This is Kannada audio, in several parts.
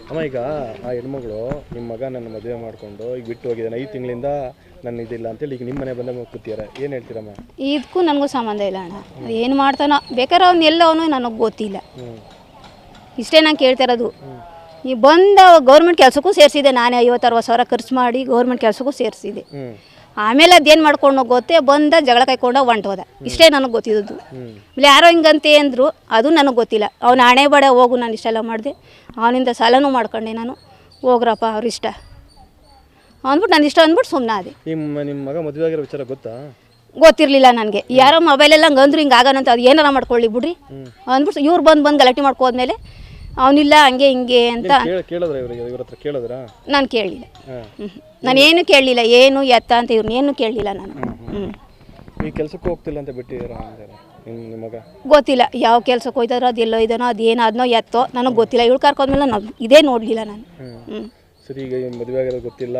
ಅಮ್ಮ ಈಗ ಆ ಹೆಣ್ಮಗಳು ನಿಮ್ಮ ಮಗ ನನ್ನ ಮದುವೆ ಮಾಡಿಕೊಂಡು ಈಗ ಬಿಟ್ಟು ಹೋಗಿದ್ದಾನೆ 5 ತಿಂಗಳಿಂದ ನನ್ನ ಇದಿಲ್ಲ ಅಂತೇಳಿ ಈಗ ನಿಮ್ಮ ಮನೆ ಬಂದ ಕೂತಿದ್ದಾರೆ, ಏನು ಹೇಳ್ತೀರಮ್ಮ? ಇದಕ್ಕೂ ನನಗೂ ಸಂಬಂಧ ಇಲ್ಲ ಅಣ್ಣ. ಏನು ಮಾಡ್ತಾನೋ ಬೇಕಾದ್ರೆ ಅವ್ನು ಎಲ್ಲವನು ನನಗೆ ಗೊತ್ತಿಲ್ಲ. ಇಷ್ಟೇ ನಾನು ಕೇಳ್ತಾ ಇರೋದು. ಈ ಬಂದ ಗೌರ್ಮೆಂಟ್ ಕೆಲಸಕ್ಕೂ ಸೇರಿಸಿದೆ, ನಾನೇ 50-60 ಸಾವಿರ ಖರ್ಚು ಮಾಡಿ ಗೌರ್ಮೆಂಟ್ ಕೆಲಸಕ್ಕೂ ಸೇರಿಸಿದೆ. ಆಮೇಲೆ ಅದೇನು ಮಾಡ್ಕೊಂಡು ಗೊತ್ತೇ ಬಂದ ಜಗಳ ಕಾಯ್ಕೊಂಡು ಹೊಂಟೋದ. ಇಷ್ಟೇ ನನಗೆ ಗೊತ್ತಿದ್ದು. ಇಲ್ಲಿ ಯಾರೋ ಹಿಂಗಂತೆ ಅಂದರು, ಅದು ನನಗೆ ಗೊತ್ತಿಲ್ಲ. ಅವ್ನು ಹಣೆ ಬಡ ಹೋಗು, ನಾನು ಇಷ್ಟೆಲ್ಲ ಮಾಡಿದೆ, ಅವನಿಂದ ಸಾಲನೂ ಮಾಡ್ಕೊಂಡೆ ನಾನು. ಹೋಗ್ರಪ್ಪ ಅವ್ರ ಇಷ್ಟ ಅಂದ್ಬಿಟ್ಟು ನಾನು ಇಷ್ಟ ಅಂದ್ಬಿಟ್ಟು ಸುಮ್ಮನೆ ಅದೇ. ನಿಮ್ಮ ಮಗ ಮದುವೆ ಆಗಿರೋ ವಿಚಾರ ಗೊತ್ತಾ? ಗೊತ್ತಿರಲಿಲ್ಲ ನನಗೆ. ಯಾರೋ ಮೊಬೈಲೆಲ್ಲ ಹಂಗೆ ಅಂದ್ರು ಹಿಂಗೆ ಆಗೋಣಂತ, ಅದು ಏನಾರ ಮಾಡ್ಕೊಳ್ಳಿ ಬಿಡ್ರಿ ಅಂದ್ಬಿಟ್ಟು ಇವ್ರು ಬಂದು ಗಲಾಟೆ ಮಾಡ್ಕೋದ್ಮೇಲೆ ಅವನಿಲ್ಲ ಹಂಗೆ ಹಿಂಗೆ ಅಂತ ನಾನು ಕೇಳಲಿಲ್ಲ. ನಾನೇನು ಕೇಳಲಿಲ್ಲ, ಏನು ಎತ್ತ ಅಂತ ಇವ್ರನ್ನೇನು ಕೇಳಲಿಲ್ಲ ನಾನು. ಈ ಕೆಲಸಕ್ಕೆ ಹೋಗ್ತಿಲ್ಲ ಅಂತ ಬಿಟ್ಟಿದ್ದೀರಾ ನಿಮ್ಮ ಮಗ? ಗೊತ್ತಿಲ್ಲ ಯಾವ ಕೆಲಸಕ್ಕೆ ಹೋಯ್ತಾರೋ, ಅದು ಎಲ್ಲೋ ಇದ್ದಾನೋ, ಅದು ಏನಾದ್ನೋ ಎತ್ತೋ ನನಗೆ ಗೊತ್ತಿಲ್ಲ. ಇವಳು ಕರ್ಕೊಂಡ್ಮೇಲೆ ನಾವು ಇದೇ ನೋಡಲಿಲ್ಲ ನಾನು. ಸರಿ, ಈಗ ಮದುವೆ ಆಗಿರೋದು ಗೊತ್ತಿಲ್ಲ,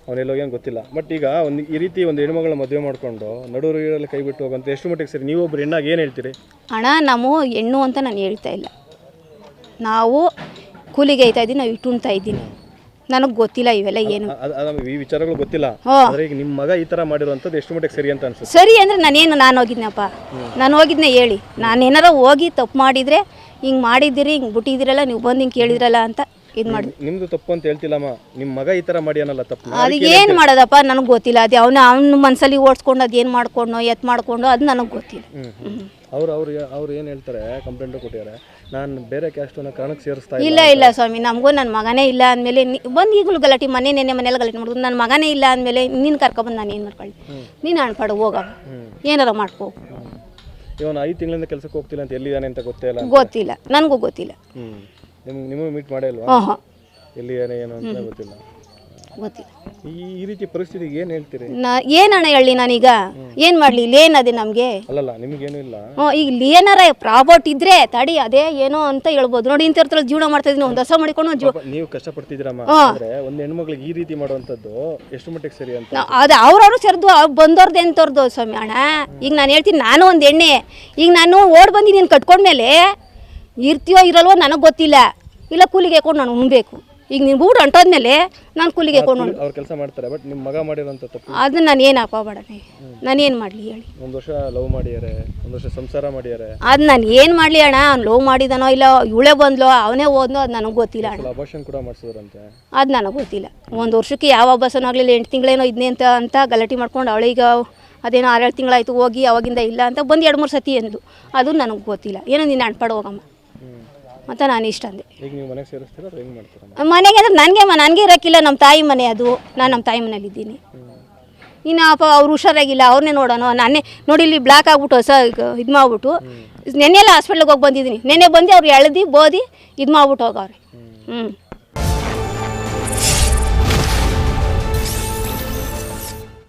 ಅವನೆಲ್ಲೋಗೇನು ಗೊತ್ತಿಲ್ಲ. ಬಟ್ ಈಗ ಈ ರೀತಿ ಒಂದು ಹೆಣ್ಮಗಳ ಮದುವೆ ಮಾಡಿಕೊಂಡು ನಡುವರಲ್ಲಿ ಕೈ ಬಿಟ್ಟು ಹೋಗಂತ ಎಷ್ಟು ಮಟ್ಟಿಗೆ ಸರಿ? ನೀವೊಬ್ರು ಹೆಣ್ಣಾಗಿ ಏನು ಹೇಳ್ತೀರಿ? ಅಣ್ಣ, ನಾವು ಹೆಣ್ಣು ಅಂತ ನಾನು ಹೇಳ್ತಾ ಇಲ್ಲ. ನಾವು ಕೂಲಿಗೆ ಐತಾ ಇದ್ದೀನಿ, ನಾವು ಇಟ್ಟು ಉಣ್ತಾ ಇದ್ದೀನಿ. ನನಗೆ ಗೊತ್ತಿಲ್ಲ ಇವೆಲ್ಲ ಏನು, ಈ ವಿಚಾರಗಳು ಗೊತ್ತಿಲ್ಲ. ಈಗ ನಿಮ್ಮ ಮಗ ಈ ಥರ ಮಾಡಿರುವಂಥದ್ದು ಎಷ್ಟು ಮಟ್ಟಿಗೆ ಸರಿ ಅಂತ ಅನ್ಸುತ್ತೆ? ಸರಿ ಅಂದರೆ ನಾನು ಹೋಗಿದ್ನಪ್ಪ, ನಾನು ಹೋಗಿದ್ನೆ ಹೇಳಿ. ನಾನು ಏನಾರ ಹೋಗಿ ತಪ್ಪು ಮಾಡಿದರೆ ಹಿಂಗೆ ಮಾಡಿದ್ದೀರಿ, ಹಿಂಗೆ ಬಿಟ್ಟಿದ್ದೀರಲ್ಲ, ನೀವು ಬಂದು ಹಿಂಗೆ ಕೇಳಿದ್ರಲ್ಲ ಅಂತ ಇದು ಮಾಡಿ. ನಿಮ್ದು ತಪ್ಪು ಅಂತ ಹೇಳ್ತಿಲ್ಲಮ್ಮ, ನಿಮ್ಮ ಮಗ ಈ ಥರ ಮಾಡಿ ಅನ್ನಲ್ಲ ತಪ್ಪು. ಅದು ಏನು ಮಾಡೋದಪ್ಪ ನನಗೆ ಗೊತ್ತಿಲ್ಲ. ಅದು ಅವನ ಮನಸ್ಸಲ್ಲಿ ಓಡಿಸ್ಕೊಂಡು ಅದು ಏನು ಮಾಡ್ಕೊಂಡು ಎತ್ತು ಮಾಡ್ಕೊಂಡು ಅದು ನನಗೆ ಗೊತ್ತಿಲ್ಲ. ಅವ್ರು ಏನು ಹೇಳ್ತಾರೆ, ಕಂಪ್ಲೇಂಟ್ ಕೊಟ್ಟಿದ್ದಾರೆ, ನಾನು ಬೇರೆ ಕ್ಯಾಸ್ಟ್ ಅನ್ನೋ ಕಾರಣಕ್ಕೆ ಸೇರಿಸ್ತಾ ಇಲ್ಲ ಸ್ವಾಮಿ, ನಮಗೂ ನನ್ನ ಮಗನೇ ಇಲ್ಲ ಅಂದಮೇಲೆ ಬಂದು ಈಗಲೂ ಗಲಾಟೆ ಮನೆಯೇ ಮನೆಯಲ್ಲಿ ಗಲಾಟೆ ಮಾಡೋದು. ನನ್ನ ಮಗನೇ ಇಲ್ಲ ಅಂದಮೇಲೆ ನೀನು ಕರ್ಕೊಬಂದು ನಾನು ಏನು ಮಾಡ್ಕೊಳ್ಳಿ? ನೀನು ಅನ್ಪಡು ಹೋಗವ, ಏನಾರ ಮಾಡ್ಕೋ. ಇವನು 5 ತಿಂಗಳಿಂದ ಕೆಲಸಕ್ಕೆ ಹೋಗ್ತಿಲ್ಲ ಅಂತ ಎಲ್ಲಿದ್ದಾನೆ ಅಂತ ಗೊತ್ತಿಲ್ಲ, ನನಗೂ ಗೊತ್ತಿಲ್ಲ. ನಿಮಗೆ ಮೀಟ್ ಮಾಡೇ ಇಲ್ವಾ? ಎಲ್ಲಿದ್ದಾನೆ ಏನು ಅಂತ ಗೊತ್ತಿಲ್ಲ. ಈ ರೀತಿ ಪರಿಸ್ಥಿತಿಗೆ ಏನು ಹೇಳ್ತೀರಿ? ಏನಣ್ಣ ಹೇಳಿ ನಾನೀಗ ಏನು ಮಾಡಲಿ? ಇಲ್ಲಿ ಏನದೆ ನಮಗೆ? ಅಲ್ಲಲ್ಲ, ನಿಮಗೇನು ಇಲ್ಲ. ಈಗ ಇಲ್ಲಿ ಏನಾರ ಪ್ರಾಬರ್ಟ್ ಇದ್ರೆ ತಡಿ, ಅದೇ ಏನೋ ಅಂತ ಹೇಳ್ಬೋದು. ನೋಡಿ ಇಂಥವ್ರ ಜೀವನ ಮಾಡ್ತಾ ಇದೀನಿ, ಒಂದು ಹೊಸ ಮಾಡಿಕೊಂಡು ನೀವು ಕಷ್ಟಪಡ್ತಿದ್ದೀರಮ್ಮ. ಅಂದ್ರೆ ಒಂದು ಹೆಣ್ಮಕ್ಳಿಗೆ ಈ ರೀತಿ ಮಾಡುವಂಥದ್ದು ಎಷ್ಟು ಮಟ್ಟಿಗೆ ಸರಿ ಅಂತ? ಅದು ಅವ್ರವ್ರು ಸೇರಿದ್ದು ಬಂದವ್ರದ್ದು ಎಂಥವ್ರದ್ದು ಸ್ವಾಮಿ ಅಣ್ಣ. ಈಗ ನಾನು ಹೇಳ್ತೀನಿ, ನಾನು ಒಂದು ಎಣ್ಣೆ, ಈಗ ನಾನು ಓಡ್ ಬಂದು ನೀನು ಕಟ್ಕೊಂಡ್ಮೇಲೆ ಇರ್ತೀಯೋ ಇರಲ್ವೋ ನನಗೆ ಗೊತ್ತಿಲ್ಲ. ಇಲ್ಲ ಕೂಲಿಗೆ ಹಾಕೊಂಡು ನಾನು ಉಣ್ಬೇಕು. ಈಗ ನೀವು ಊಟ ಅಂಟೋದ್ಮೇಲೆ ನಾನು ಕೂಲಿಗೆ ಹಾಕೊಂಡು ಅವ್ರು ಕೆಲಸ ಮಾಡ್ತಾರೆ. ಬಟ್ ನಿಮ್ಮ ಮಗ ಮಾಡಿರೋಂಥ ತಪ್ಪು ಅದನ್ನ ನಾನು ಏನಪ್ಪ ಮಾಡಲಿ? ನಾನೇನು ಮಾಡಲಿ ಹೇಳಿ? ಒಂದು ವರ್ಷ ಲವ್ ಮಾಡಿದ್ದಾರೆ, ಒಂದು ವರ್ಷ ಸಂಸಾರ ಮಾಡಿದ್ದಾರೆ. ಅದು ನಾನು ಏನು ಮಾಡಲಿ ಅಣ್ಣ? ಅವ್ನು ಲವ್ ಮಾಡಿದಾನೋ ಇಲ್ಲ ಇವಳೇ ಬಂದ್ಲೋ ಅವನೇ ಹೋದ್ನೋ ಅದು ನನಗೆ ಗೊತ್ತಿಲ್ಲ ಅಣ್ಣ. ಅಬಾರ್ಷನ್ ಕೂಡ ಮಾಡಿಸಿದ್ರಂತೆ, ಅದು ನನಗೆ ಗೊತ್ತಿಲ್ಲ. ಒಂದು ವರ್ಷಕ್ಕೆ ಯಾವ ಅಬ್ಬಾಸನೂ ಆಗಲಿಲ್ಲ. 8 ತಿಂಗಳೇನೋ ಇದನ್ನೇ ಅಂತ ಗಲಾಟೆ ಮಾಡ್ಕೊಂಡು ಅವಳೀಗ ಅದೇನೋ 6-7 ತಿಂಗಳಾಯಿತು ಹೋಗಿ, ಅವಾಗಿಂದ ಇಲ್ಲ ಅಂತ ಬಂದು 2-3 ಸತಿ ಎಂದು. ಅದು ನನಗೆ ಗೊತ್ತಿಲ್ಲ. ಏನೋ ನೀನು ಅನ್ಪಡು ಹೋಗಮ್ಮ ಮತ್ತು ನಾನು ಇಷ್ಟ ಅಂದೆ. ಈಗ ನೀವು ಮನೆಗೆ ಸೇರಿಸ್ತೀರಾ, ಹೆಂಗೆ ಮಾಡ್ತೀರಾ? ಮನೆಗೆ ಅಂದ್ರೆ ನನಗೆ ಇರೋಕ್ಕಿಲ್ಲ. ನಮ್ಮ ತಾಯಿ ಮನೆ ಅದು, ನಾನು ನಮ್ಮ ತಾಯಿ ಮನೇಲಿದ್ದೀನಿ. ಇನ್ನು ಅವ್ರು ಹುಷಾರಾಗಿಲ್ಲ, ಅವ್ರನ್ನೇ ನೋಡೋಣ. ನಾನೇ ನೋಡಿ ಇಲ್ಲಿ ಬ್ಲಾಕ್ ಆಗ್ಬಿಟ್ಟು ಹೊಸ ಇದು ಮಾಡ್ಬಿಟ್ಟು ನೆನ್ನೆಲ್ಲ ಹಾಸ್ಪಿಟ್ಲಿಗೆ ಹೋಗಿ ಬಂದಿದ್ದೀನಿ. ನೆನ್ನೆ ಬಂದು ಅವ್ರು ಎಳ್ದು ಬೋದಿ ಇದು ಮಾಡ್ಬಿಟ್ಟು ಹೋಗವ್ರೆ.